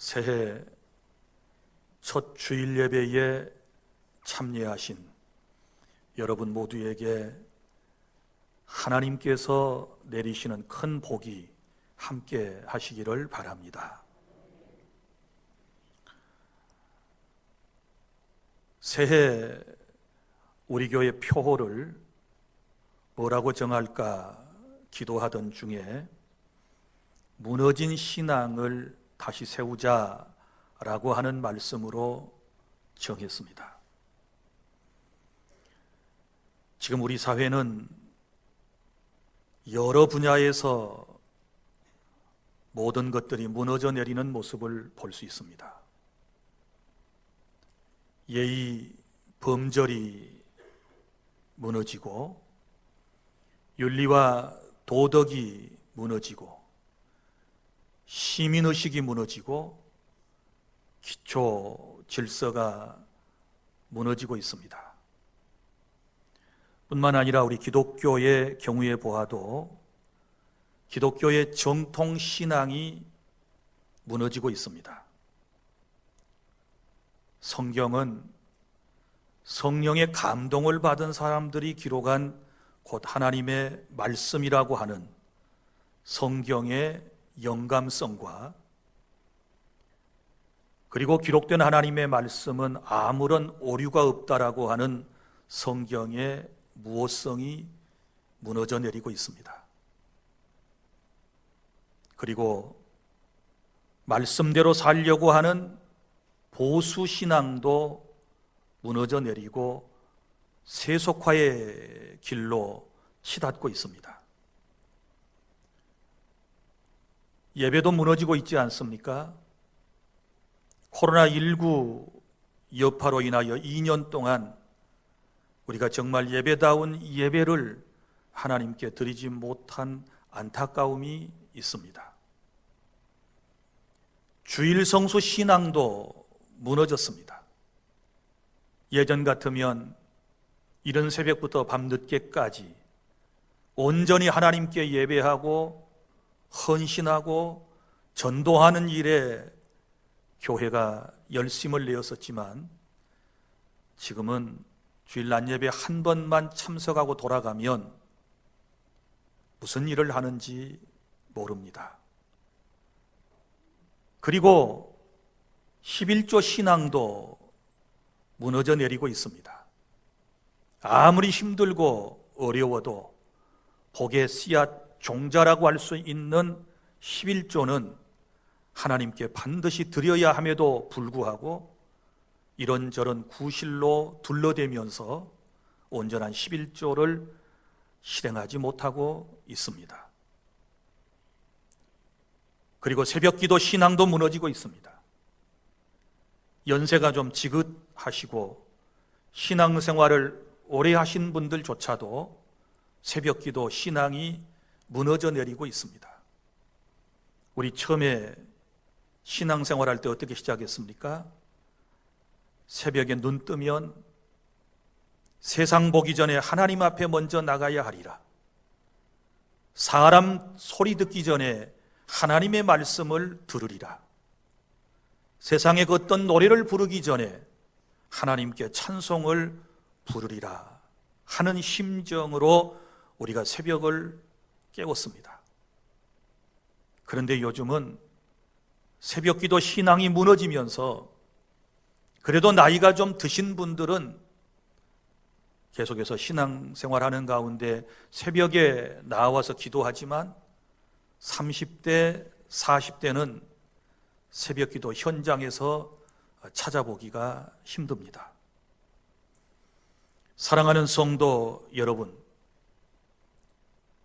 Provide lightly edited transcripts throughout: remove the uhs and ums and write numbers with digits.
새해 첫 주일 예배에 참여하신 여러분 모두에게 하나님께서 내리시는 큰 복이 함께 하시기를 바랍니다. 새해 우리 교회 표호를 뭐라고 정할까 기도하던 중에 무너진 신앙을 다시 세우자라고 하는 말씀으로 정했습니다. 지금 우리 사회는 여러 분야에서 모든 것들이 무너져 내리는 모습을 볼 수 있습니다. 예의, 범절이 무너지고 윤리와 도덕이 무너지고 시민의식이 무너지고 기초 질서가 무너지고 있습니다. 뿐만 아니라 우리 기독교의 경우에 보아도 기독교의 정통 신앙이 무너지고 있습니다. 성경은 성령의 감동을 받은 사람들이 기록한 곧 하나님의 말씀이라고 하는 성경의 영감성과 그리고 기록된 하나님의 말씀은 아무런 오류가 없다라고 하는 성경의 무오성이 무너져 내리고 있습니다. 그리고 말씀대로 살려고 하는 보수신앙도 무너져 내리고 세속화의 길로 치닫고 있습니다. 예배도 무너지고 있지 않습니까? 코로나19 여파로 인하여 2년 동안 우리가 정말 예배다운 예배를 하나님께 드리지 못한 안타까움이 있습니다. 주일 성수 신앙도 무너졌습니다. 예전 같으면 이른 새벽부터 밤늦게까지 온전히 하나님께 예배하고 헌신하고 전도하는 일에 교회가 열심을 내었었지만 지금은 주일 낮예배 한 번만 참석하고 돌아가면 무슨 일을 하는지 모릅니다. 그리고 11조 신앙도 무너져 내리고 있습니다. 아무리 힘들고 어려워도 복의 씨앗 종자라고 할 수 있는 11조는 하나님께 반드시 드려야 함에도 불구하고 이런저런 구실로 둘러대면서 온전한 11조를 실행하지 못하고 있습니다. 그리고 새벽기도 신앙도 무너지고 있습니다. 연세가 좀 지긋하시고 신앙생활을 오래 하신 분들조차도 새벽기도 신앙이 무너져 내리고 있습니다. 우리 처음에 신앙생활할 때 어떻게 시작했습니까? 새벽에 눈 뜨면 세상 보기 전에 하나님 앞에 먼저 나가야 하리라. 사람 소리 듣기 전에 하나님의 말씀을 들으리라. 세상의 그 어떤 노래를 부르기 전에 하나님께 찬송을 부르리라 하는 심정으로 우리가 새벽을 깨웠습니다. 그런데 요즘은 새벽기도 신앙이 무너지면서 그래도 나이가 좀 드신 분들은 계속해서 신앙생활하는 가운데 새벽에 나와서 기도하지만 30대, 40대는 새벽기도 현장에서 찾아보기가 힘듭니다. 사랑하는 성도 여러분,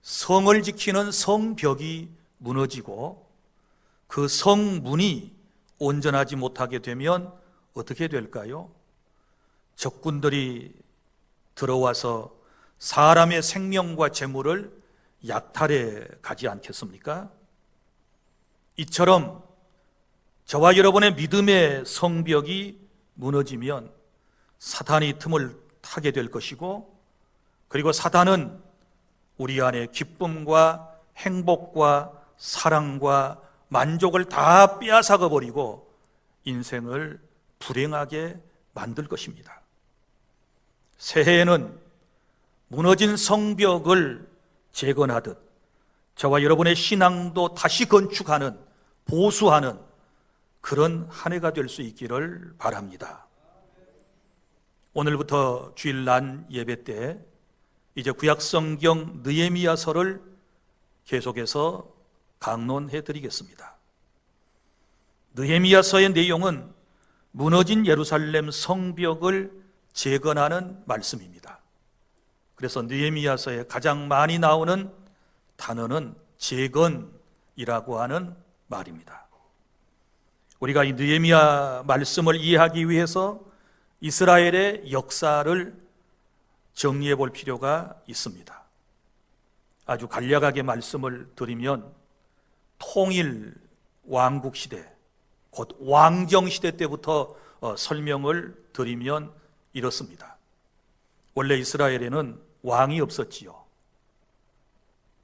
성을 지키는 성벽이 무너지고 그 성문이 온전하지 못하게 되면 어떻게 될까요? 적군들이 들어와서 사람의 생명과 재물을 약탈해 가지 않겠습니까? 이처럼 저와 여러분의 믿음의 성벽이 무너지면 사탄이 틈을 타게 될 것이고, 그리고 사탄은 우리 안에 기쁨과 행복과 사랑과 만족을 다 빼앗아가 버리고 인생을 불행하게 만들 것입니다. 새해에는 무너진 성벽을 재건하듯 저와 여러분의 신앙도 다시 건축하는, 보수하는 그런 한 해가 될 수 있기를 바랍니다. 오늘부터 주일 난 예배 때 이제 구약성경 느헤미야서를 계속해서 강론해 드리겠습니다. 느헤미야서의 내용은 무너진 예루살렘 성벽을 재건하는 말씀입니다. 그래서 느헤미야서에 가장 많이 나오는 단어는 재건이라고 하는 말입니다. 우리가 이 느헤미야 말씀을 이해하기 위해서 이스라엘의 역사를 정리해 볼 필요가 있습니다. 아주 간략하게 말씀을 드리면 통일 왕국 시대, 곧 왕정 시대 때부터 설명을 드리면 이렇습니다. 원래 이스라엘에는 왕이 없었지요.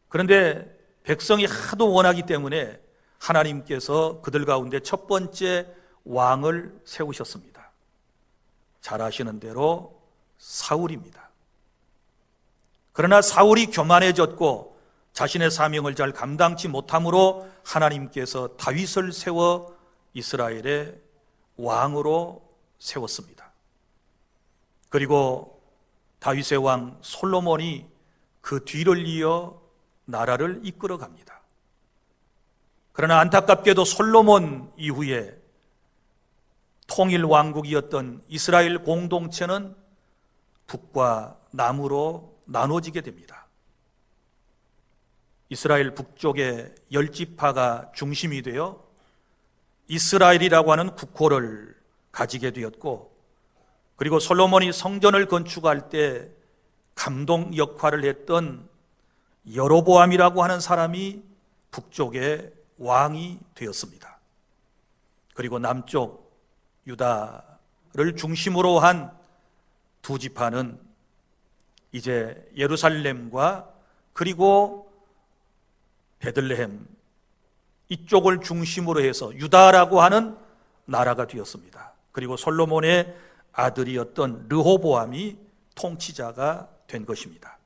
그런데 백성이 하도 원하기 때문에 하나님께서 그들 가운데 첫 번째 왕을 세우셨습니다. 잘 아시는 대로 사울입니다. 그러나 사울이 교만해졌고 자신의 사명을 잘 감당치 못함으로 하나님께서 다윗을 세워 이스라엘의 왕으로 세웠습니다. 그리고 다윗의 왕 솔로몬이 그 뒤를 이어 나라를 이끌어갑니다. 그러나 안타깝게도 솔로몬 이후에 통일 왕국이었던 이스라엘 공동체는 북과 남으로 나눠지게 됩니다. 이스라엘 북쪽의 10지파가 중심이 되어 이스라엘이라고 하는 국호를 가지게 되었고, 그리고 솔로몬이 성전을 건축할 때 감독 역할을 했던 여로보암이라고 하는 사람이 북쪽의 왕이 되었습니다. 그리고 남쪽 유다를 중심으로 한 두 지파는 이제 예루살렘과 그리고 베들레헴 이쪽을 중심으로 해서 유다라고 하는 나라가 되었습니다. 그리고 솔로몬의 아들이었던 르호보암이 통치자가 된 것입니다.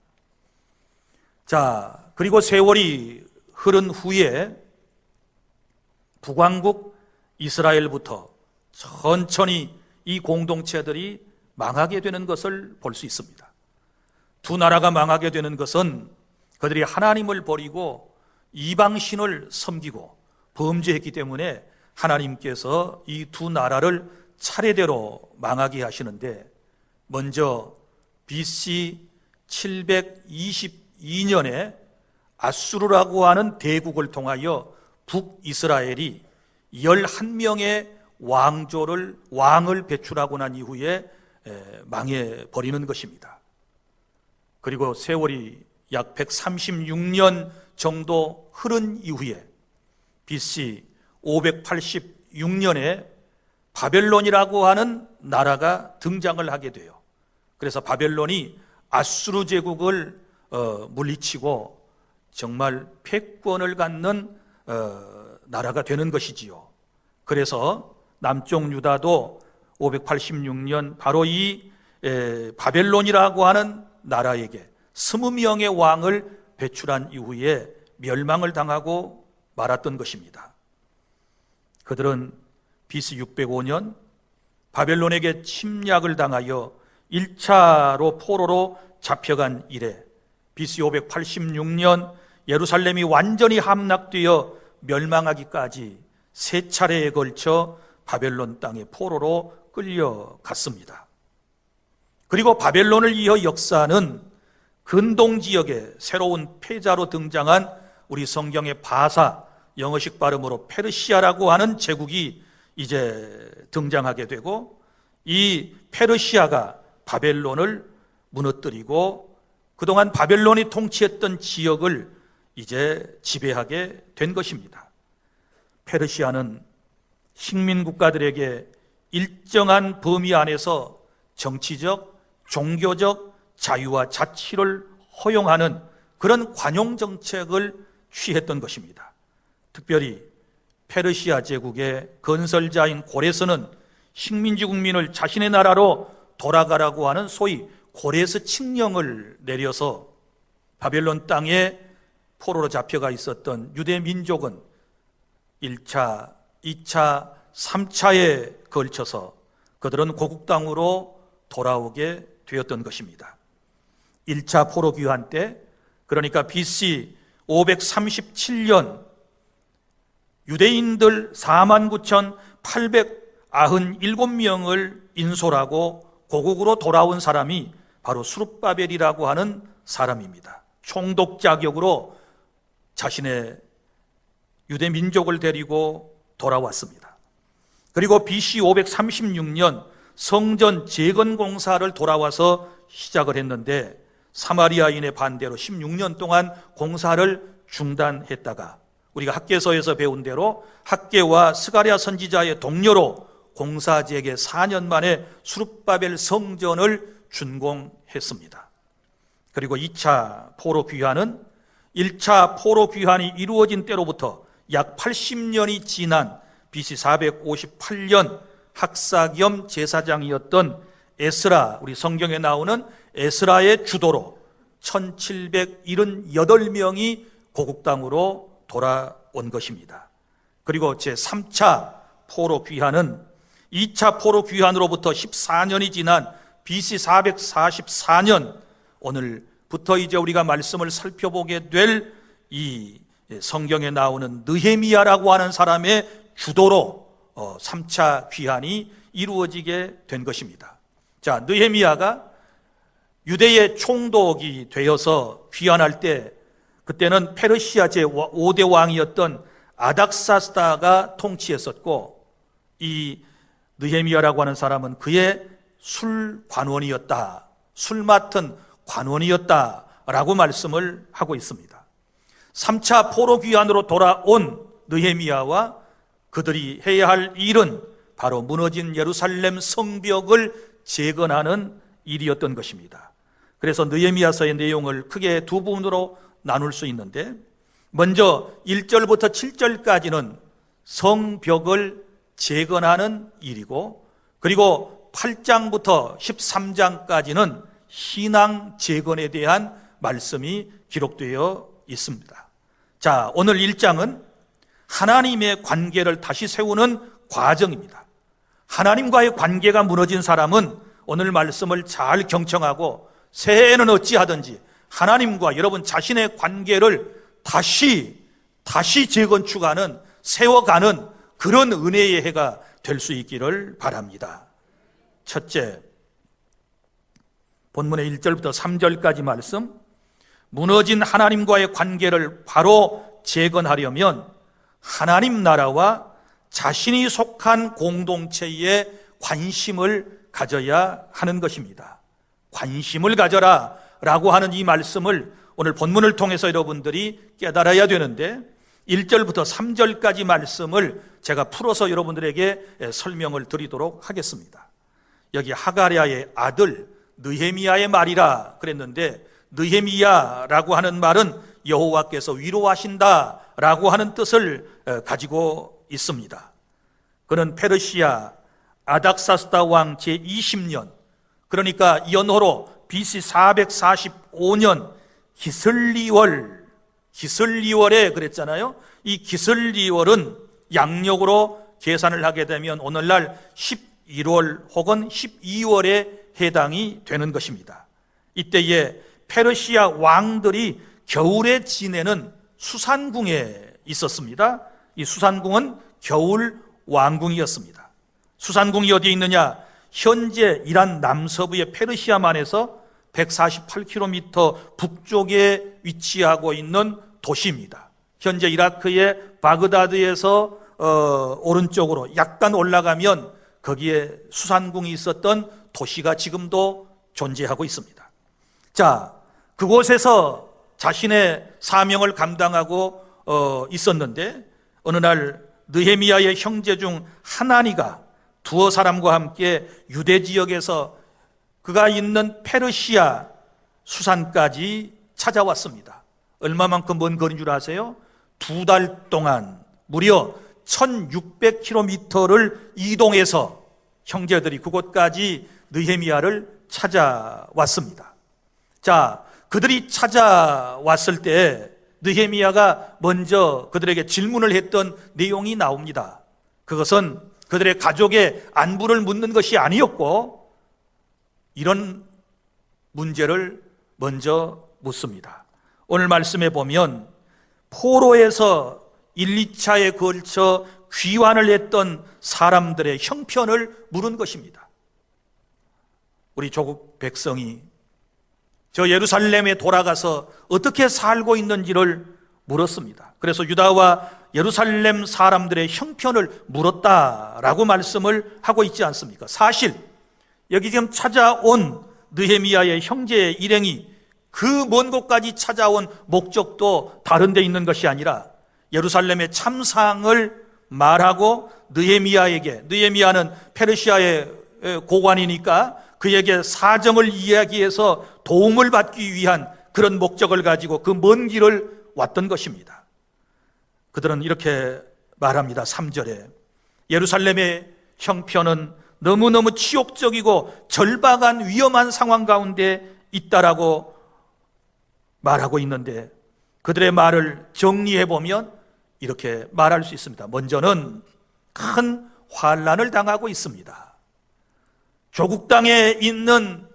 자, 그리고 세월이 흐른 후에 북왕국 이스라엘부터 천천히 이 공동체들이 망하게 되는 것을 볼 수 있습니다. 두 나라가 망하게 되는 것은 그들이 하나님을 버리고 이방신을 섬기고 범죄했기 때문에 하나님께서 이 두 나라를 차례대로 망하게 하시는데, 먼저 BC 722년에 아수르라고 하는 대국을 통하여 북이스라엘이 11명의 왕을 배출하고 난 이후에 망해버리는 것입니다. 그리고 세월이 약 136년 정도 흐른 이후에 BC 586년에 바벨론이라고 하는 나라가 등장을 하게 돼요. 그래서 바벨론이 아수르 제국을 물리치고 정말 패권을 갖는 나라가 되는 것이지요. 그래서 남쪽 유다도 586년 바로 이 바벨론이라고 하는 나라에게 20명의 왕을 배출한 이후에 멸망을 당하고 말았던 것입니다. 그들은 BC 605년 바벨론에게 침략을 당하여 1차로 포로로 잡혀간 이래 BC 586년 예루살렘이 완전히 함락되어 멸망하기까지 3차례에 걸쳐 바벨론 땅에 포로로 끌려갔습니다. 그리고 바벨론을 이어 역사는 근동 지역에 새로운 패자로 등장한 우리 성경의 바사, 영어식 발음으로 페르시아라고 하는 제국이 이제 등장하게 되고, 이 페르시아가 바벨론을 무너뜨리고 그동안 바벨론이 통치했던 지역을 이제 지배하게 된 것입니다. 페르시아는 식민 국가들에게 일정한 범위 안에서 정치적, 종교적 자유와 자치를 허용하는 그런 관용 정책을 취했던 것입니다. 특별히 페르시아 제국의 건설자인 고레스는 식민지 국민을 자신의 나라로 돌아가라고 하는 소위 고레스 칙령을 내려서 바벨론 땅에 포로로 잡혀가 있었던 유대 민족은 1차, 2차, 3차에 걸쳐서 그들은 고국 땅으로 돌아오게 되었던 것입니다. 1차 포로 귀환 때, 그러니까 BC 537년 유대인들 49,897명을 인솔하고 고국으로 돌아온 사람이 바로 스룹바벨이라고 하는 사람입니다. 총독 자격으로 자신의 유대 민족을 데리고 돌아왔습니다. 그리고 BC 536년 성전 재건 공사를 돌아와서 시작을 했는데 사마리아인의 반대로 16년 동안 공사를 중단했다가 우리가 학개서에서 배운 대로 학개와 스가랴 선지자의 동료로 공사 재개 4년 만에 스룹바벨 성전을 준공했습니다. 그리고 2차 포로 귀환은 1차 포로 귀환이 이루어진 때로부터 약 80년이 지난 BC 458년 학사 겸 제사장이었던 에스라, 우리 성경에 나오는 에스라의 주도로 1778명이 고국 땅으로 돌아온 것입니다. 그리고 제3차 포로 귀환은 2차 포로 귀환으로부터 14년이 지난 BC 444년, 오늘부터 이제 우리가 말씀을 살펴보게 될 이 성경에 나오는 느헤미야라고 하는 사람의 주도로 3차 귀환이 이루어지게 된 것입니다. 자, 느헤미야가 유대의 총독이 되어서 귀환할 때, 그때는 페르시아 제5대 왕이었던 아닥사스다가 통치했었고, 이 느헤미야라고 하는 사람은 그의 술 관원이었다, 술 맡은 관원이었다라고 말씀을 하고 있습니다. 3차 포로 귀환으로 돌아온 느헤미야와 그들이 해야 할 일은 바로 무너진 예루살렘 성벽을 재건하는 일이었던 것입니다. 그래서 느헤미야서의 내용을 크게 두 부분으로 나눌 수 있는데, 먼저 1절부터 7절까지는 성벽을 재건하는 일이고, 그리고 8장부터 13장까지는 신앙 재건에 대한 말씀이 기록되어 있습니다. 자, 오늘 1장은 하나님의 관계를 다시 세우는 과정입니다. 하나님과의 관계가 무너진 사람은 오늘 말씀을 잘 경청하고 새해에는 어찌하든지 하나님과 여러분 자신의 관계를 다시 재건축하는, 세워가는 그런 은혜의 해가 될 수 있기를 바랍니다. 첫째, 본문의 1절부터 3절까지 말씀, 무너진 하나님과의 관계를 바로 재건하려면 하나님 나라와 자신이 속한 공동체에 관심을 가져야 하는 것입니다. 관심을 가져라 라고 하는 이 말씀을 오늘 본문을 통해서 여러분들이 깨달아야 되는데, 1절부터 3절까지 말씀을 제가 풀어서 여러분들에게 설명을 드리도록 하겠습니다. 여기 하가랴의 아들 느헤미야의 말이라 그랬는데, 느헤미야라고 하는 말은 여호와께서 위로하신다라고 하는 뜻을 가지고 있습니다. 그는 페르시아 아닥사스다 왕 제20년, 그러니까 연호로 BC 445년 기슬리월에 그랬잖아요. 이 기슬리월은 양력으로 계산을 하게 되면 오늘날 11월 혹은 12월에 해당이 되는 것입니다. 이때에 페르시아 왕들이 겨울에 지내는 수산궁에 있었습니다. 이 수산궁은 겨울 왕궁이었습니다. 수산궁이 어디에 있느냐? 현재 이란 남서부의 페르시아만에서 148km 북쪽에 위치하고 있는 도시입니다. 현재 이라크의 바그다드에서 오른쪽으로 약간 올라가면 거기에 수산궁이 있었던 도시가 지금도 존재하고 있습니다. 자, 그곳에서 자신의 사명을 감당하고 있었는데, 어느 날 느헤미야의 형제 중 하나니가 두어 사람과 함께 유대 지역에서 그가 있는 페르시아 수산까지 찾아왔습니다. 얼마만큼 먼 거리인 줄 아세요? 2달 동안 무려 1600km를 이동해서 형제들이 그곳까지 느헤미야를 찾아왔습니다. 자, 그들이 찾아왔을 때 느헤미야가 먼저 그들에게 질문을 했던 내용이 나옵니다. 그것은 그들의 가족의 안부를 묻는 것이 아니었고 이런 문제를 먼저 묻습니다. 오늘 말씀에 보면 포로에서 1, 2차에 걸쳐 귀환을 했던 사람들의 형편을 물은 것입니다. 우리 조국 백성이 저 예루살렘에 돌아가서 어떻게 살고 있는지를 물었습니다. 그래서 유다와 예루살렘 사람들의 형편을 물었다라고 말씀을 하고 있지 않습니까? 사실 여기 지금 찾아온 느헤미야의 형제의 일행이 그 먼 곳까지 찾아온 목적도 다른 데 있는 것이 아니라 예루살렘의 참상을 말하고 느헤미야는 페르시아의 고관이니까 그에게 사정을 이야기해서 도움을 받기 위한 그런 목적을 가지고 그 먼 길을 왔던 것입니다. 그들은 이렇게 말합니다. 3절에 예루살렘의 형편은 너무너무 치욕적이고 절박한 위험한 상황 가운데 있다라고 말하고 있는데 그들의 말을 정리해보면 이렇게 말할 수 있습니다. 먼저는 큰 환난을 당하고 있습니다. 조국 땅에 있는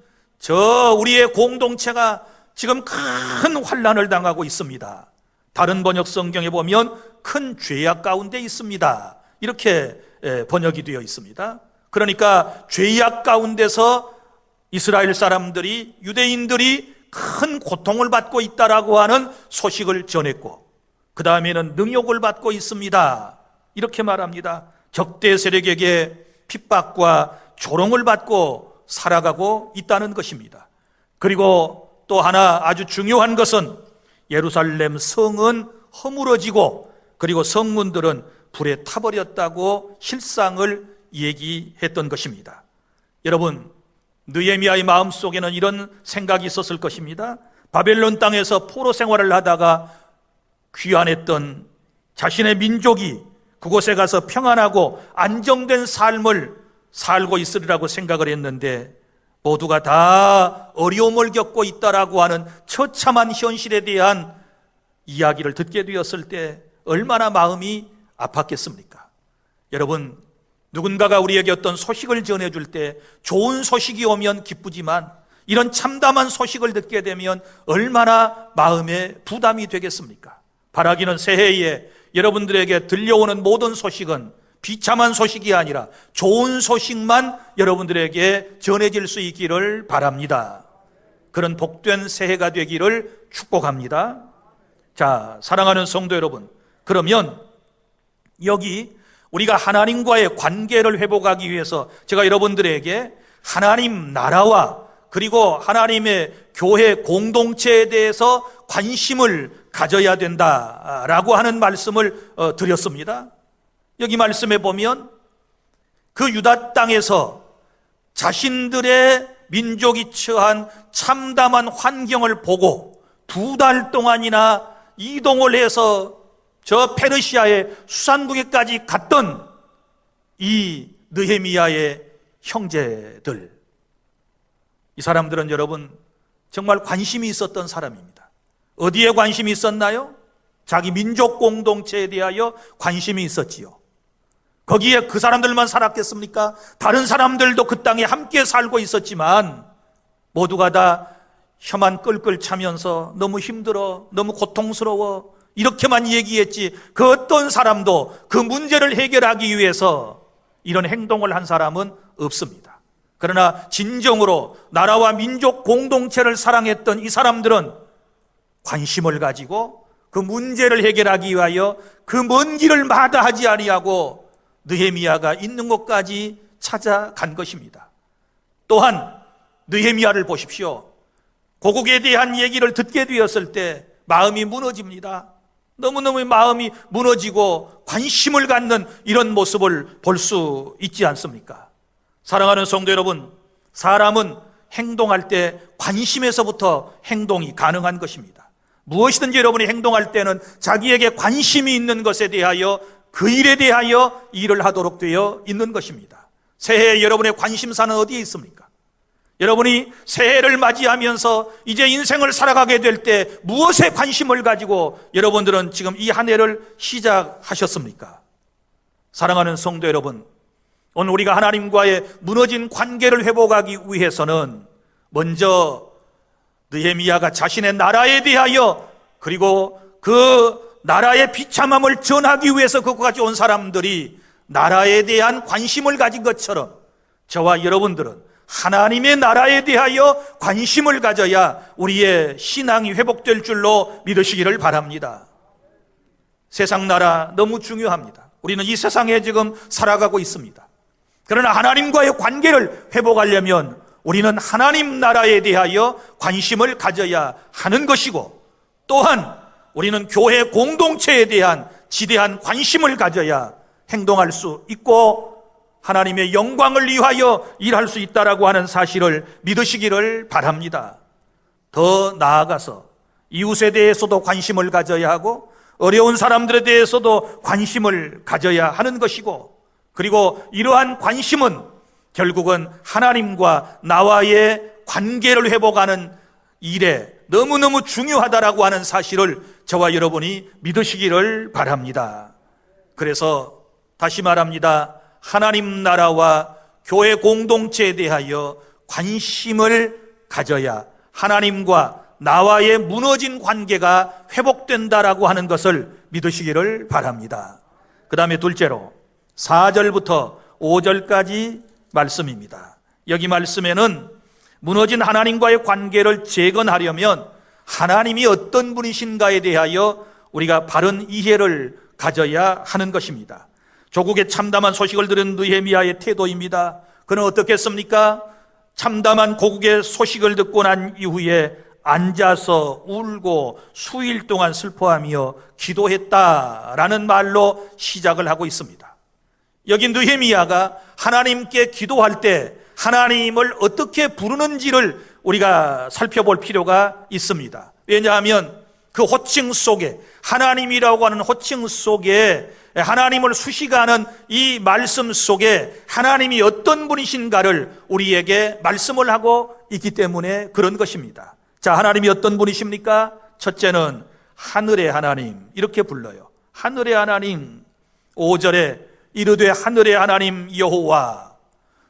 우리의 공동체가 지금 큰 환난을 당하고 있습니다. 다른 번역 성경에 보면 큰 죄악 가운데 있습니다. 이렇게 번역이 되어 있습니다. 그러니까 죄악 가운데서 이스라엘 사람들이, 유대인들이 큰 고통을 받고 있다라고 하는 소식을 전했고 그 다음에는 능욕을 받고 있습니다. 이렇게 말합니다. 적대 세력에게 핍박과 조롱을 받고 살아가고 있다는 것입니다. 그리고 또 하나 아주 중요한 것은 예루살렘 성은 허물어지고 그리고 성문들은 불에 타버렸다고 실상을 얘기했던 것입니다. 여러분, 느헤미야의 마음속에는 이런 생각이 있었을 것입니다. 바벨론 땅에서 포로 생활을 하다가 귀환했던 자신의 민족이 그곳에 가서 평안하고 안정된 삶을 살고 있으리라고 생각을 했는데 모두가 다 어려움을 겪고 있다라고 하는 처참한 현실에 대한 이야기를 듣게 되었을 때 얼마나 마음이 아팠겠습니까? 여러분, 누군가가 우리에게 어떤 소식을 전해줄 때 좋은 소식이 오면 기쁘지만 이런 참담한 소식을 듣게 되면 얼마나 마음에 부담이 되겠습니까? 바라기는 새해에 여러분들에게 들려오는 모든 소식은 비참한 소식이 아니라 좋은 소식만 여러분들에게 전해질 수 있기를 바랍니다. 그런 복된 새해가 되기를 축복합니다. 자, 사랑하는 성도 여러분, 그러면 여기 우리가 하나님과의 관계를 회복하기 위해서 제가 여러분들에게 하나님 나라와 그리고 하나님의 교회 공동체에 대해서 관심을 가져야 된다라고 하는 말씀을 드렸습니다. 여기 말씀에 보면 그 유다 땅에서 자신들의 민족이 처한 참담한 환경을 보고 2달 동안이나 이동을 해서 저 페르시아의 수산국에까지 갔던 이 느헤미야의 형제들, 이 사람들은 여러분 정말 관심이 있었던 사람입니다. 어디에 관심이 있었나요? 자기 민족 공동체에 대하여 관심이 있었지요. 거기에 그 사람들만 살았겠습니까? 다른 사람들도 그 땅에 함께 살고 있었지만 모두가 다 혀만 끌끌 차면서 너무 힘들어, 너무 고통스러워 이렇게만 얘기했지 그 어떤 사람도 그 문제를 해결하기 위해서 이런 행동을 한 사람은 없습니다. 그러나 진정으로 나라와 민족 공동체를 사랑했던 이 사람들은 관심을 가지고 그 문제를 해결하기 위하여 그 먼 길을 마다하지 아니하고 느헤미야가 있는 곳까지 찾아간 것입니다. 또한 느헤미야를 보십시오. 고국에 대한 얘기를 듣게 되었을 때 마음이 무너집니다. 너무너무 마음이 무너지고 관심을 갖는 이런 모습을 볼 수 있지 않습니까? 사랑하는 성도 여러분, 사람은 행동할 때 관심에서부터 행동이 가능한 것입니다. 무엇이든지 여러분이 행동할 때는 자기에게 관심이 있는 것에 대하여 그 일에 대하여 일을 하도록 되어 있는 것입니다. 새해 여러분의 관심사는 어디에 있습니까? 여러분이 새해를 맞이하면서 이제 인생을 살아가게 될 때 무엇에 관심을 가지고 여러분들은 지금 이 한 해를 시작하셨습니까? 사랑하는 성도 여러분, 오늘 우리가 하나님과의 무너진 관계를 회복하기 위해서는 먼저 느헤미야가 자신의 나라에 대하여, 그리고 그 나라의 비참함을 전하기 위해서 그것까지 온 사람들이 나라에 대한 관심을 가진 것처럼 저와 여러분들은 하나님의 나라에 대하여 관심을 가져야 우리의 신앙이 회복될 줄로 믿으시기를 바랍니다. 세상 나라 너무 중요합니다. 우리는 이 세상에 지금 살아가고 있습니다. 그러나 하나님과의 관계를 회복하려면 우리는 하나님 나라에 대하여 관심을 가져야 하는 것이고, 또한 우리는 교회 공동체에 대한 지대한 관심을 가져야 행동할 수 있고 하나님의 영광을 위하여 일할 수 있다라고 하는 사실을 믿으시기를 바랍니다. 더 나아가서 이웃에 대해서도 관심을 가져야 하고 어려운 사람들에 대해서도 관심을 가져야 하는 것이고, 그리고 이러한 관심은 결국은 하나님과 나와의 관계를 회복하는 일에 너무너무 중요하다라고 하는 사실을 저와 여러분이 믿으시기를 바랍니다. 그래서 다시 말합니다. 하나님 나라와 교회 공동체에 대하여 관심을 가져야 하나님과 나와의 무너진 관계가 회복된다라고 하는 것을 믿으시기를 바랍니다. 그 다음에 둘째로 4절부터 5절까지 말씀입니다. 여기 말씀에는 무너진 하나님과의 관계를 재건하려면 하나님이 어떤 분이신가에 대하여 우리가 바른 이해를 가져야 하는 것입니다. 조국의 참담한 소식을 들은 느헤미야의 태도입니다. 그는 어떻게 했습니까? 참담한 고국의 소식을 듣고 난 이후에 앉아서 울고 수일 동안 슬퍼하며 기도했다라는 말로 시작을 하고 있습니다. 여기 느헤미야가 하나님께 기도할 때 하나님을 어떻게 부르는지를 우리가 살펴볼 필요가 있습니다. 왜냐하면 그 호칭 속에, 하나님이라고 하는 호칭 속에, 하나님을 수식하는 이 말씀 속에 하나님이 어떤 분이신가를 우리에게 말씀을 하고 있기 때문에 그런 것입니다. 자, 하나님이 어떤 분이십니까? 첫째는 하늘의 하나님, 이렇게 불러요. 하늘의 하나님. 5절에 이르되 하늘의 하나님 여호와.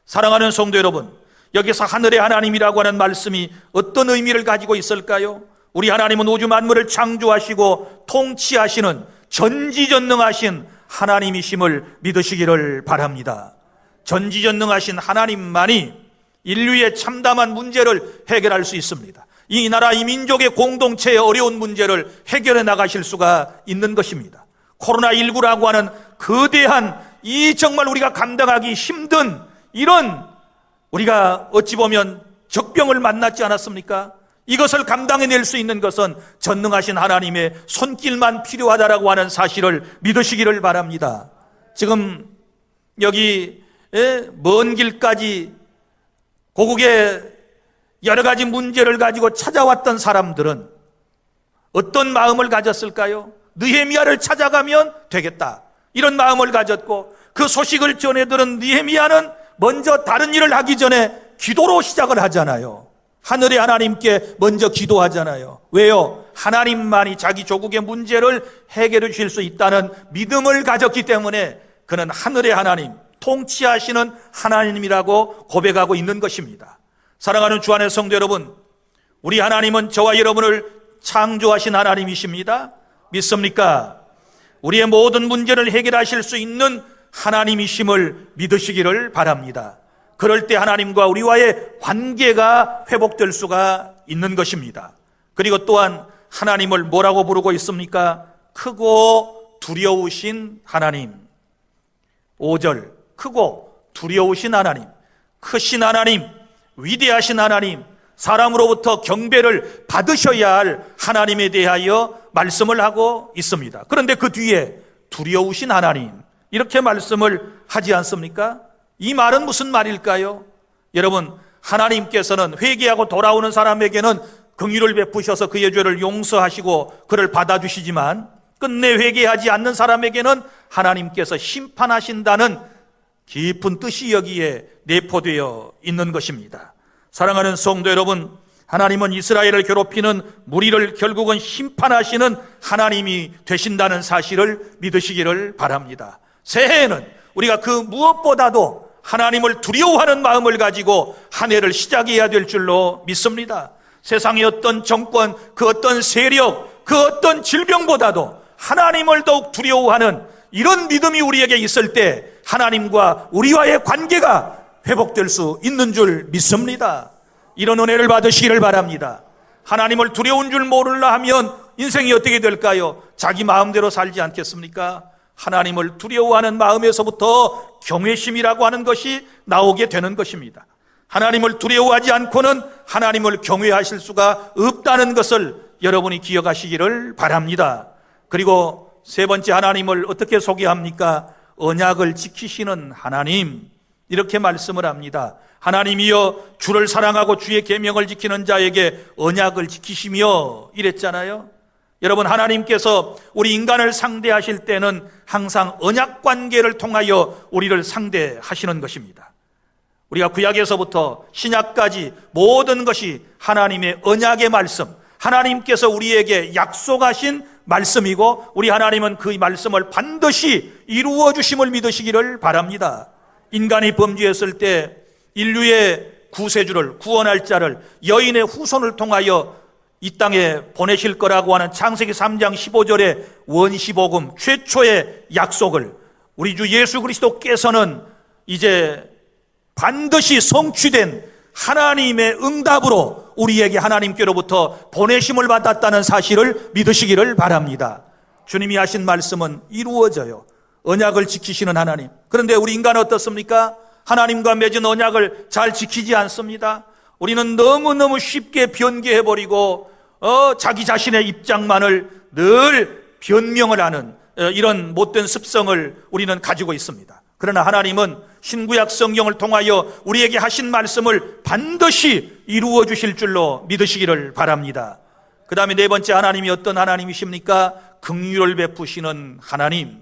사랑하는 성도 여러분, 여기서 하늘의 하나님이라고 하는 말씀이 어떤 의미를 가지고 있을까요? 우리 하나님은 우주 만물을 창조하시고 통치하시는 전지전능하신 하나님이심을 믿으시기를 바랍니다. 전지전능하신 하나님만이 인류의 참담한 문제를 해결할 수 있습니다. 이 나라, 이 민족의 공동체의 어려운 문제를 해결해 나가실 수가 있는 것입니다. 코로나19라고 하는 거대한, 이 정말 우리가 감당하기 힘든 이런, 우리가 어찌 보면 적병을 만났지 않았습니까? 이것을 감당해낼 수 있는 것은 전능하신 하나님의 손길만 필요하다라고 하는 사실을 믿으시기를 바랍니다. 지금 여기 먼 길까지 고국의 여러 가지 문제를 가지고 찾아왔던 사람들은 어떤 마음을 가졌을까요? 느헤미야를 찾아가면 되겠다, 이런 마음을 가졌고, 그 소식을 전해들은 느헤미야는 먼저 다른 일을 하기 전에 기도로 시작을 하잖아요. 하늘의 하나님께 먼저 기도하잖아요. 왜요? 하나님만이 자기 조국의 문제를 해결해 주실 수 있다는 믿음을 가졌기 때문에 그는 하늘의 하나님, 통치하시는 하나님이라고 고백하고 있는 것입니다. 사랑하는 주 안의 성도 여러분, 우리 하나님은 저와 여러분을 창조하신 하나님이십니다. 믿습니까? 우리의 모든 문제를 해결하실 수 있는 하나님이심을 믿으시기를 바랍니다. 그럴 때 하나님과 우리와의 관계가 회복될 수가 있는 것입니다. 그리고 또한 하나님을 뭐라고 부르고 있습니까? 크고 두려우신 하나님. 5절, 크고 두려우신 하나님, 크신 하나님, 위대하신 하나님, 사람으로부터 경배를 받으셔야 할 하나님에 대하여 말씀을 하고 있습니다. 그런데 그 뒤에 두려우신 하나님, 이렇게 말씀을 하지 않습니까? 이 말은 무슨 말일까요? 여러분, 하나님께서는 회개하고 돌아오는 사람에게는 긍휼을 베푸셔서 그의 죄를 용서하시고 그를 받아주시지만 끝내 회개하지 않는 사람에게는 하나님께서 심판하신다는 깊은 뜻이 여기에 내포되어 있는 것입니다. 사랑하는 성도 여러분, 하나님은 이스라엘을 괴롭히는 무리를 결국은 심판하시는 하나님이 되신다는 사실을 믿으시기를 바랍니다. 새해에는 우리가 그 무엇보다도 하나님을 두려워하는 마음을 가지고 한 해를 시작해야 될 줄로 믿습니다. 세상의 어떤 정권, 그 어떤 세력, 그 어떤 질병보다도 하나님을 더욱 두려워하는 이런 믿음이 우리에게 있을 때 하나님과 우리와의 관계가 회복될 수 있는 줄 믿습니다. 이런 은혜를 받으시기를 바랍니다. 하나님을 두려운 줄 모르려 하면 인생이 어떻게 될까요? 자기 마음대로 살지 않겠습니까? 하나님을 두려워하는 마음에서부터 경외심이라고 하는 것이 나오게 되는 것입니다. 하나님을 두려워하지 않고는 하나님을 경외하실 수가 없다는 것을 여러분이 기억하시기를 바랍니다. 그리고 세 번째, 하나님을 어떻게 소개합니까? 언약을 지키시는 하나님, 이렇게 말씀을 합니다. 하나님이여 주를 사랑하고 주의 계명을 지키는 자에게 언약을 지키시며 이랬잖아요. 여러분, 하나님께서 우리 인간을 상대하실 때는 항상 언약 관계를 통하여 우리를 상대하시는 것입니다. 우리가 구약에서부터 신약까지 모든 것이 하나님의 언약의 말씀, 하나님께서 우리에게 약속하신 말씀이고 우리 하나님은 그 말씀을 반드시 이루어 주심을 믿으시기를 바랍니다. 인간이 범죄했을 때 인류의 구세주를, 구원할 자를 여인의 후손을 통하여 이 땅에 보내실 거라고 하는 창세기 3장 15절의 원시복음 최초의 약속을 우리 주 예수 그리스도께서는 이제 반드시 성취된 하나님의 응답으로 우리에게 하나님께로부터 보내심을 받았다는 사실을 믿으시기를 바랍니다. 주님이 하신 말씀은 이루어져요. 언약을 지키시는 하나님. 그런데 우리 인간은 어떻습니까? 하나님과 맺은 언약을 잘 지키지 않습니다. 우리는 너무너무 쉽게 변개해버리고 자기 자신의 입장만을 늘 변명을 하는 이런 못된 습성을 우리는 가지고 있습니다. 그러나 하나님은 신구약 성경을 통하여 우리에게 하신 말씀을 반드시 이루어 주실 줄로 믿으시기를 바랍니다. 그 다음에 네 번째, 하나님이 어떤 하나님이십니까? 긍휼을 베푸시는 하나님.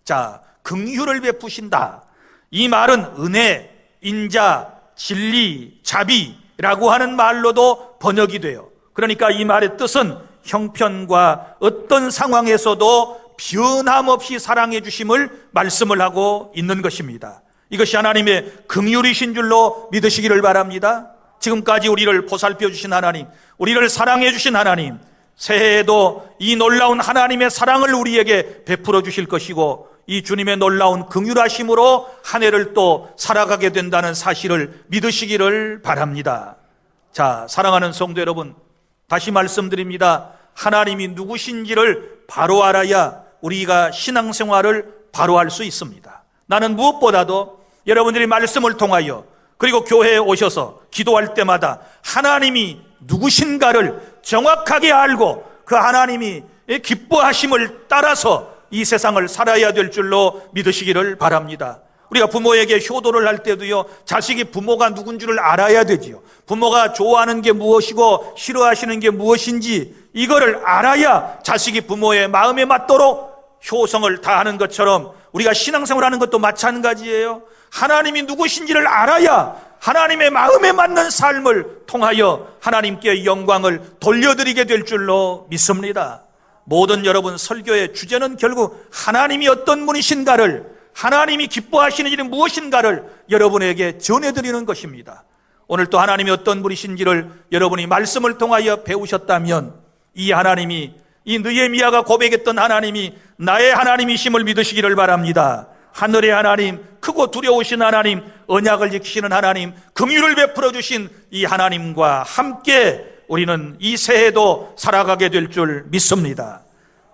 자, 긍휼을 베푸신다. 이 말은 은혜, 인자, 진리, 자비라고 하는 말로도 번역이 돼요. 그러니까 이 말의 뜻은 형편과 어떤 상황에서도 변함없이 사랑해 주심을 말씀을 하고 있는 것입니다. 이것이 하나님의 긍휼이신 줄로 믿으시기를 바랍니다. 지금까지 우리를 보살펴 주신 하나님, 우리를 사랑해 주신 하나님, 새해에도 이 놀라운 하나님의 사랑을 우리에게 베풀어 주실 것이고 이 주님의 놀라운 긍휼하심으로 한 해를 또 살아가게 된다는 사실을 믿으시기를 바랍니다. 자, 사랑하는 성도 여러분, 다시 말씀드립니다. 하나님이 누구신지를 바로 알아야 우리가 신앙생활을 바로 할 수 있습니다. 나는 무엇보다도 여러분들이 말씀을 통하여 그리고 교회에 오셔서 기도할 때마다 하나님이 누구신가를 정확하게 알고 그 하나님이 기뻐하심을 따라서 이 세상을 살아야 될 줄로 믿으시기를 바랍니다. 우리가 부모에게 효도를 할 때도요, 자식이 부모가 누군 줄을 알아야 되지요. 부모가 좋아하는 게 무엇이고 싫어하시는 게 무엇인지 이거를 알아야 자식이 부모의 마음에 맞도록 효성을 다하는 것처럼 우리가 신앙생활하는 것도 마찬가지예요. 하나님이 누구신지를 알아야 하나님의 마음에 맞는 삶을 통하여 하나님께 영광을 돌려드리게 될 줄로 믿습니다. 모든 여러분 설교의 주제는 결국 하나님이 어떤 분이신가를, 하나님이 기뻐하시는 일이 무엇인가를 여러분에게 전해드리는 것입니다. 오늘 또 하나님이 어떤 분이신지를 여러분이 말씀을 통하여 배우셨다면 이 하나님이, 이 느헤미야가 고백했던 하나님이 나의 하나님이심을 믿으시기를 바랍니다. 하늘의 하나님, 크고 두려우신 하나님, 언약을 지키시는 하나님, 긍휼을 베풀어 주신 이 하나님과 함께 우리는 이 새해도 살아가게 될 줄 믿습니다.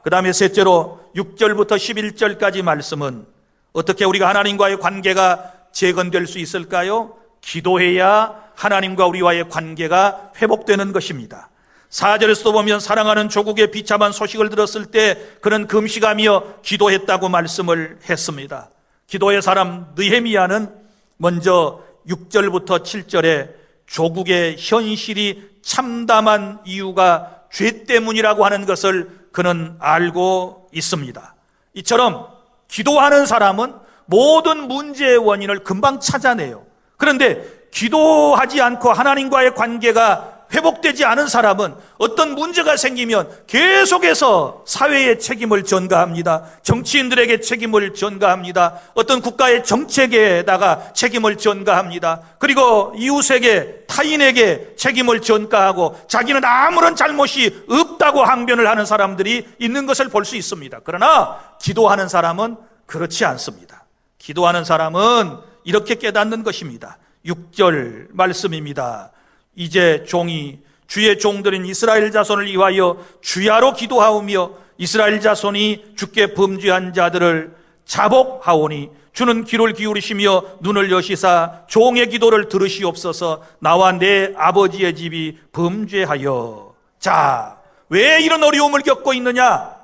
그 다음에 셋째로 6절부터 11절까지 말씀은 어떻게 우리가 하나님과의 관계가 재건될 수 있을까요? 기도해야 하나님과 우리와의 관계가 회복되는 것입니다. 4절에서도 보면 사랑하는 조국의 비참한 소식을 들었을 때 그는 금식하며 기도했다고 말씀을 했습니다. 기도의 사람 느헤미야는 먼저 6절부터 7절에 조국의 현실이 참담한 이유가 죄 때문이라고 하는 것을 그는 알고 있습니다. 이처럼 기도하는 사람은 모든 문제의 원인을 금방 찾아내요. 그런데 기도하지 않고 하나님과의 관계가 회복되지 않은 사람은 어떤 문제가 생기면 계속해서 사회의 책임을 전가합니다. 정치인들에게 책임을 전가합니다. 어떤 국가의 정책에다가 책임을 전가합니다. 그리고 이웃에게, 타인에게 책임을 전가하고 자기는 아무런 잘못이 없다고 항변을 하는 사람들이 있는 것을 볼 수 있습니다. 그러나 기도하는 사람은 그렇지 않습니다. 기도하는 사람은 이렇게 깨닫는 것입니다. 6절 말씀입니다. 이제 종이 주의 종들인 이스라엘 자손을 위하여 주야로 기도하오며 이스라엘 자손이 주께 범죄한 자들을 자복하오니 주는 귀를 기울이시며 눈을 여시사 종의 기도를 들으시옵소서. 나와 내 아버지의 집이 범죄하여. 자, 왜 이런 어려움을 겪고 있느냐?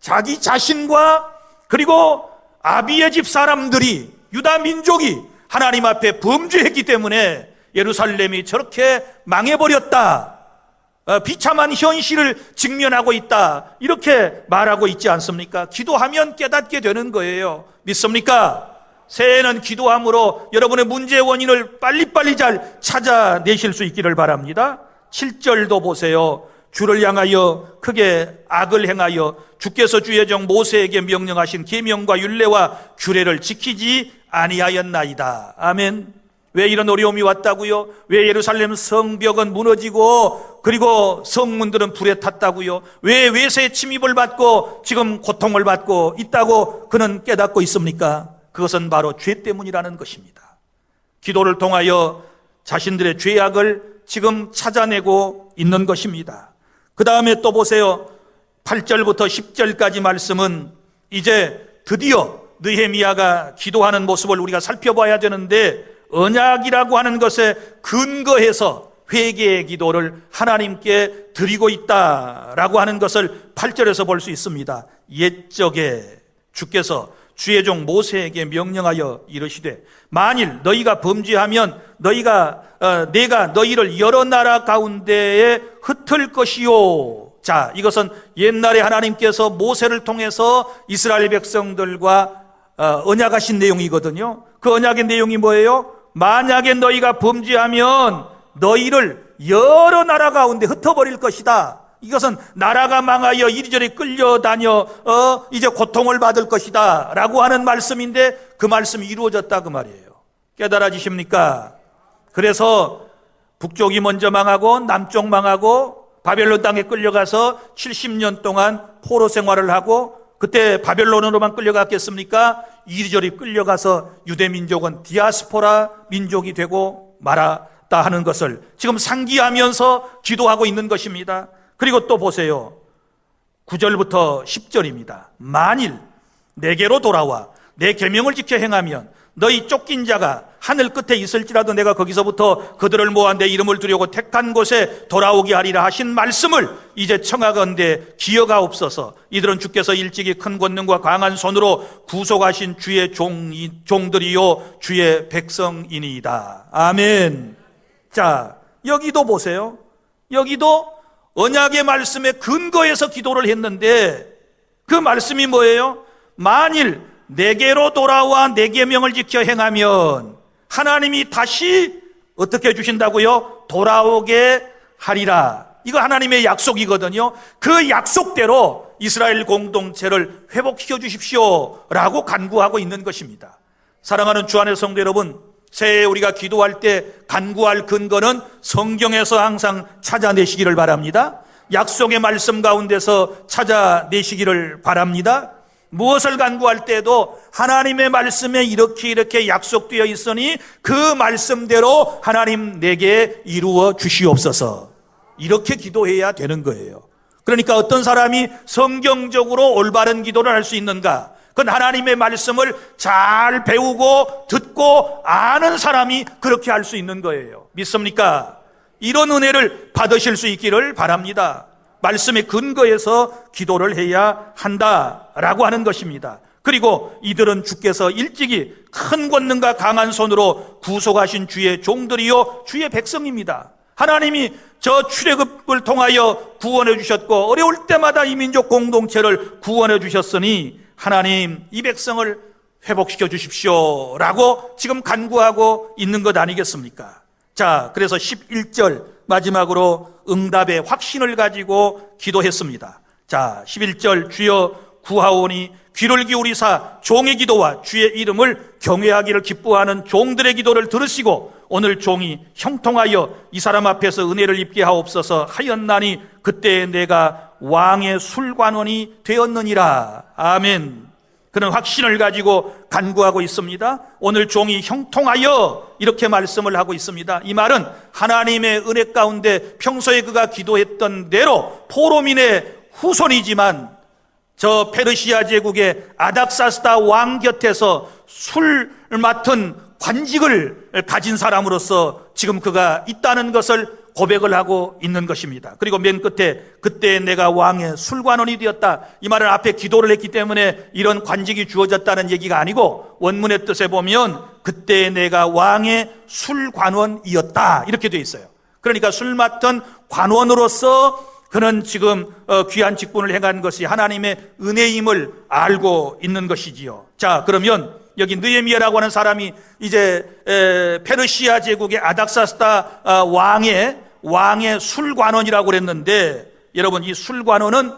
자기 자신과 그리고 아비의 집 사람들이, 유다 민족이 하나님 앞에 범죄했기 때문에 예루살렘이 저렇게 망해버렸다, 비참한 현실을 직면하고 있다, 이렇게 말하고 있지 않습니까? 기도하면 깨닫게 되는 거예요. 믿습니까? 새해는 기도함으로 여러분의 문제의 원인을 빨리빨리 잘 찾아내실 수 있기를 바랍니다. 7절도 보세요. 주를 향하여 크게 악을 행하여 주께서 주의 종 모세에게 명령하신 계명과 율례와 규례를 지키지 아니하였나이다. 아멘. 왜 이런 어려움이 왔다고요? 왜 예루살렘 성벽은 무너지고 그리고 성문들은 불에 탔다고요? 왜 외세의 침입을 받고 지금 고통을 받고 있다고 그는 깨닫고 있습니까? 그것은 바로 죄 때문이라는 것입니다. 기도를 통하여 자신들의 죄악을 지금 찾아내고 있는 것입니다. 그 다음에 또 보세요. 8절부터 10절까지 말씀은 이제 드디어 느헤미야가 기도하는 모습을 우리가 살펴봐야 되는데, 언약이라고 하는 것에 근거해서 회개의 기도를 하나님께 드리고 있다라고 하는 것을 8절에서 볼 수 있습니다. 옛적에 주께서 주의 종 모세에게 명령하여 이르시되 만일 너희가 범죄하면 내가 너희를 여러 나라 가운데에 흩을 것이요. 자, 이것은 옛날에 하나님께서 모세를 통해서 이스라엘 백성들과 언약하신 내용이거든요. 그 언약의 내용이 뭐예요? 만약에 너희가 범죄하면 너희를 여러 나라 가운데 흩어버릴 것이다. 이것은 나라가 망하여 이리저리 끌려다녀 이제 고통을 받을 것이다 라고 하는 말씀인데, 그 말씀이 이루어졌다 그 말이에요. 깨달아지십니까? 그래서 북쪽이 먼저 망하고 남쪽 망하고 바벨론 땅에 끌려가서 70년 동안 포로 생활을 하고, 그때 바벨론으로만 끌려갔겠습니까? 이리저리 끌려가서 유대민족은 디아스포라 민족이 되고 말았다 하는 것을 지금 상기하면서 기도하고 있는 것입니다. 그리고 또 보세요. 9절부터 10절입니다. 만일 내게로 돌아와 내 계명을 지켜 행하면 너희 쫓긴 자가 하늘 끝에 있을지라도 내가 거기서부터 그들을 모아 내 이름을 두려고 택한 곳에 돌아오게 하리라 하신 말씀을 이제 청하건대 기어가옵소서. 이들은 주께서 일찍이 큰 권능과 강한 손으로 구속하신 주의 종들이요 주의 백성이니이다. 아멘. 자, 여기도 보세요. 여기도 언약의 말씀에 근거해서 기도를 했는데, 그 말씀이 뭐예요? 만일 내게로 돌아와 내 계명을 지켜 행하면 하나님이 다시 어떻게 해주신다고요? 돌아오게 하리라. 이거 하나님의 약속이거든요. 그 약속대로 이스라엘 공동체를 회복시켜 주십시오 라고 간구하고 있는 것입니다. 사랑하는 주 안의 성도 여러분, 새해에 우리가 기도할 때 간구할 근거는 성경에서 항상 찾아내시기를 바랍니다. 약속의 말씀 가운데서 찾아내시기를 바랍니다. 무엇을 간구할 때도 하나님의 말씀에 이렇게 약속되어 있으니 그 말씀대로 하나님 내게 이루어 주시옵소서. 이렇게 기도해야 되는 거예요. 그러니까 어떤 사람이 성경적으로 올바른 기도를 할 수 있는가? 그건 하나님의 말씀을 잘 배우고 듣고 아는 사람이 그렇게 할 수 있는 거예요. 믿습니까? 이런 은혜를 받으실 수 있기를 바랍니다. 말씀에 근거해서 기도를 해야 한다라고 하는 것입니다. 그리고 이들은 주께서 일찍이 큰 권능과 강한 손으로 구속하신 주의 종들이요 주의 백성입니다. 하나님이 저 출애굽을 통하여 구원해 주셨고 어려울 때마다 이 민족 공동체를 구원해 주셨으니 하나님 이 백성을 회복시켜 주십시오 라고 지금 간구하고 있는 것 아니겠습니까? 자, 그래서 11절 마지막으로 응답의 확신을 가지고 기도했습니다. 자, 11절 주여 구하오니 귀를 기울이사 종의 기도와 주의 이름을 경외하기를 기뻐하는 종들의 기도를 들으시고 오늘 종이 형통하여 이 사람 앞에서 은혜를 입게 하옵소서 하였나니 그때 내가 왕의 술관원이 되었느니라. 아멘. 그는 확신을 가지고 간구하고 있습니다. 오늘 종이 형통하여 이렇게 말씀을 하고 있습니다. 이 말은 하나님의 은혜 가운데 평소에 그가 기도했던 대로 포로민의 후손이지만 저 페르시아 제국의 아닥사스다 왕 곁에서 술 맡은 관직을 가진 사람으로서 지금 그가 있다는 것을 고백을 하고 있는 것입니다. 그리고 맨 끝에 그때 내가 왕의 술관원이 되었다. 이 말은 앞에 기도를 했기 때문에 이런 관직이 주어졌다는 얘기가 아니고 원문의 뜻에 보면 그때 내가 왕의 술관원이었다 이렇게 되어 있어요. 그러니까 술 맡은 관원으로서 그는 지금 귀한 직분을 행한 것이 하나님의 은혜임을 알고 있는 것이지요. 자, 그러면 여기 느헤미야라고 하는 사람이 이제 페르시아 제국의 아닥사스다 왕의 술관원이라고 그랬는데 여러분 이 술관원은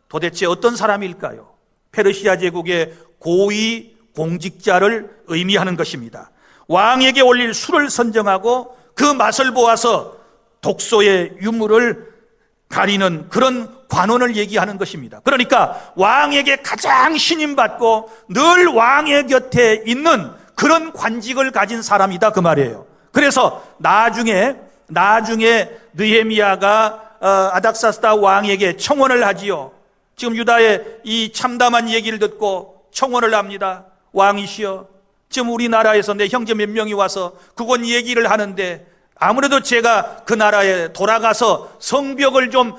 도대체 어떤 사람일까요? 페르시아 제국의 고위 공직자를 의미하는 것입니다. 왕에게 올릴 술을 선정하고 그 맛을 보아서 독소의 유물을 가리는 그런 관원을 얘기하는 것입니다. 그러니까 왕에게 가장 신임받고 늘 왕의 곁에 있는 그런 관직을 가진 사람이다 그 말이에요. 그래서 나중에 느헤미야가 아닥사스다 왕에게 청원을 하지요. 지금 유다의 이 참담한 얘기를 듣고 청원을 합니다. 왕이시여, 지금 우리나라에서 내 형제 몇 명이 와서 그건 얘기를 하는데 아무래도 제가 그 나라에 돌아가서 성벽을 좀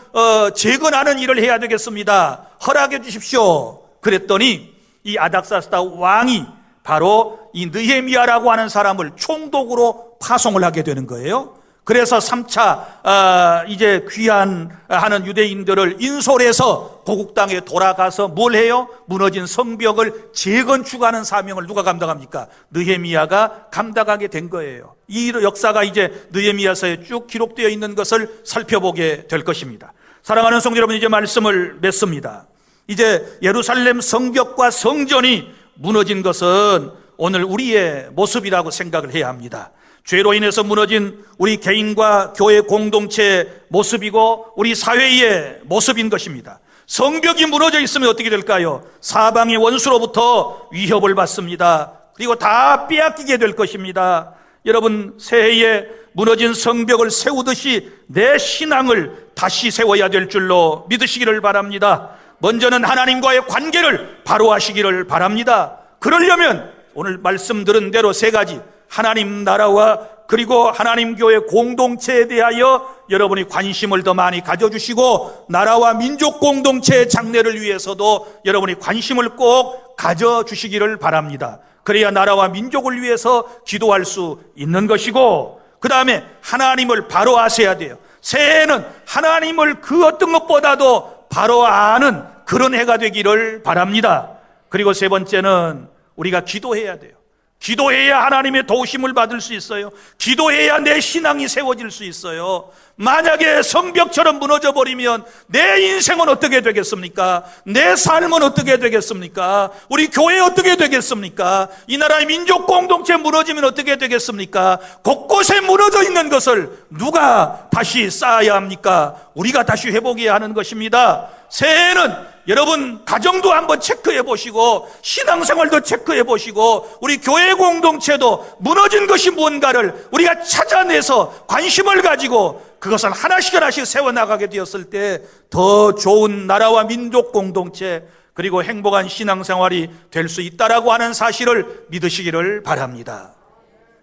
재건하는 일을 해야 되겠습니다. 허락해 주십시오. 그랬더니 이 아닥사스다 왕이 바로 이 느헤미야라고 하는 사람을 총독으로 파송을 하게 되는 거예요. 그래서 3차 이제 귀환하는 유대인들을 인솔해서 고국 땅에 돌아가서 뭘 해요? 무너진 성벽을 재건축하는 사명을 누가 감당합니까? 느헤미야가 감당하게 된 거예요. 이 역사가 이제 느헤미야서에 쭉 기록되어 있는 것을 살펴보게 될 것입니다. 사랑하는 성도 여러분, 이제 말씀을 맺습니다. 이제 예루살렘 성벽과 성전이 무너진 것은 오늘 우리의 모습이라고 생각을 해야 합니다. 죄로 인해서 무너진 우리 개인과 교회 공동체의 모습이고 우리 사회의 모습인 것입니다. 성벽이 무너져 있으면 어떻게 될까요? 사방의 원수로부터 위협을 받습니다. 그리고 다 빼앗기게 될 것입니다. 여러분, 새해에 무너진 성벽을 세우듯이 내 신앙을 다시 세워야 될 줄로 믿으시기를 바랍니다. 먼저는 하나님과의 관계를 바로 하시기를 바랍니다. 그러려면 오늘 말씀드린 대로 세 가지, 하나님 나라와 그리고 하나님 교회 공동체에 대하여 여러분이 관심을 더 많이 가져주시고 나라와 민족 공동체의 장래를 위해서도 여러분이 관심을 꼭 가져주시기를 바랍니다. 그래야 나라와 민족을 위해서 기도할 수 있는 것이고, 그 다음에 하나님을 바로 아셔야 돼요. 새해에는 하나님을 그 어떤 것보다도 바로 아는 그런 해가 되기를 바랍니다. 그리고 세 번째는 우리가 기도해야 돼요. 기도해야 하나님의 도우심을 받을 수 있어요. 기도해야 내 신앙이 세워질 수 있어요. 만약에 성벽처럼 무너져 버리면 내 인생은 어떻게 되겠습니까? 내 삶은 어떻게 되겠습니까? 우리 교회 어떻게 되겠습니까? 이 나라의 민족 공동체 무너지면 어떻게 되겠습니까? 곳곳에 무너져 있는 것을 누가 다시 쌓아야 합니까? 우리가 다시 회복해야 하는 것입니다. 새해에는 여러분 가정도 한번 체크해 보시고 신앙생활도 체크해 보시고 우리 교회 공동체도 무너진 것이 뭔가를 우리가 찾아내서 관심을 가지고 그것을 하나씩 세워나가게 되었을 때 더 좋은 나라와 민족 공동체 그리고 행복한 신앙생활이 될 수 있다라고 하는 사실을 믿으시기를 바랍니다.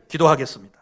기도하겠습니다.